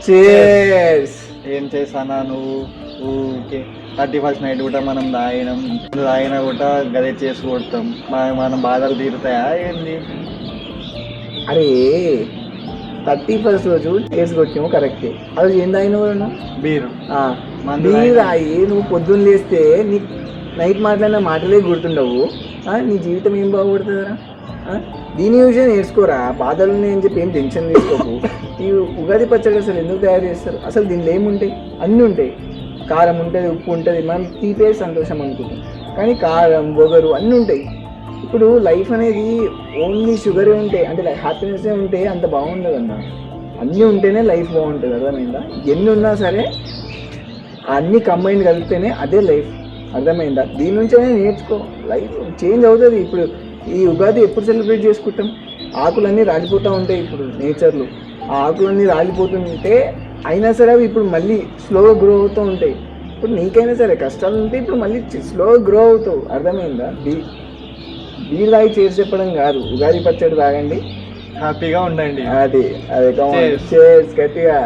Chairs. ఏం చేస్తానా నువ్వు ఊకే 31st నైట్ కూడా మనం తాగినా కూడా గదే చేసి కొడతాం. మనం బాధలు తీరుతాయా ఏంది? అరే 31st రోజు చేర్స్ కొట్టాము కరెక్టే. అది ఏం తాగినావు నువ్వు? బీరు బీర్ తాగి నువ్వు పొద్దున్న లేస్తే నీ నైట్ మాట్లాడిన మాటలే గుర్తుండవు. నీ జీవితం ఏం బాగుపడుతుందరా? దీని విషయం నేర్చుకోరా. బాధలు ఉన్నాయని చెప్పి ఏం టెన్షన్ తీసుకోకు. ఈ ఉగాది పచ్చడి అసలు ఎందుకు తయారు చేస్తారు? అసలు దీనిలో ఏముంటాయి? అన్నీ ఉంటాయి. కారం ఉంటుంది, ఉప్పు ఉంటుంది, మనం తీపే సంతోషం అనుకుంటాం. కానీ కారం బొగరు అన్నీ ఉంటాయి. ఇప్పుడు లైఫ్ అనేది ఓన్లీ షుగరే ఉంటే అంటే హ్యాపీనెస్సే ఉంటే అంత బాగుండదు అన్న. అన్నీ ఉంటేనే లైఫ్ బాగుంటుంది. అర్థమైందా? ఎన్ని ఉన్నా సరే అన్నీ కంబైన్ కలిపితేనే అదే లైఫ్. అర్థమైందా? దీని నుంచే నేర్చుకో. లైఫ్ చేంజ్ అవుతుంది. ఇప్పుడు ఈ ఉగాది ఎప్పుడు సెలబ్రేట్ చేసుకుంటాం? ఆకులన్నీ రాలిపోతూ ఉంటాయి ఇప్పుడు నేచర్లో. ఆ ఆకులన్నీ రాలిపోతుంటే అయినా సరే అవి ఇప్పుడు మళ్ళీ స్లోగా గ్రో అవుతూ ఉంటాయి. ఇప్పుడు నీకైనా సరే కష్టాలు ఉంటే ఇప్పుడు మళ్ళీ స్లోగా గ్రో అవుతావు. అర్థమైందా? బీర్ తాగి చేసి చెప్పడం కాదు, ఉగాది పచ్చడి తాగండి, హ్యాపీగా ఉండండి. అది అదే Cheers. చేర్స్ గట్టిగా.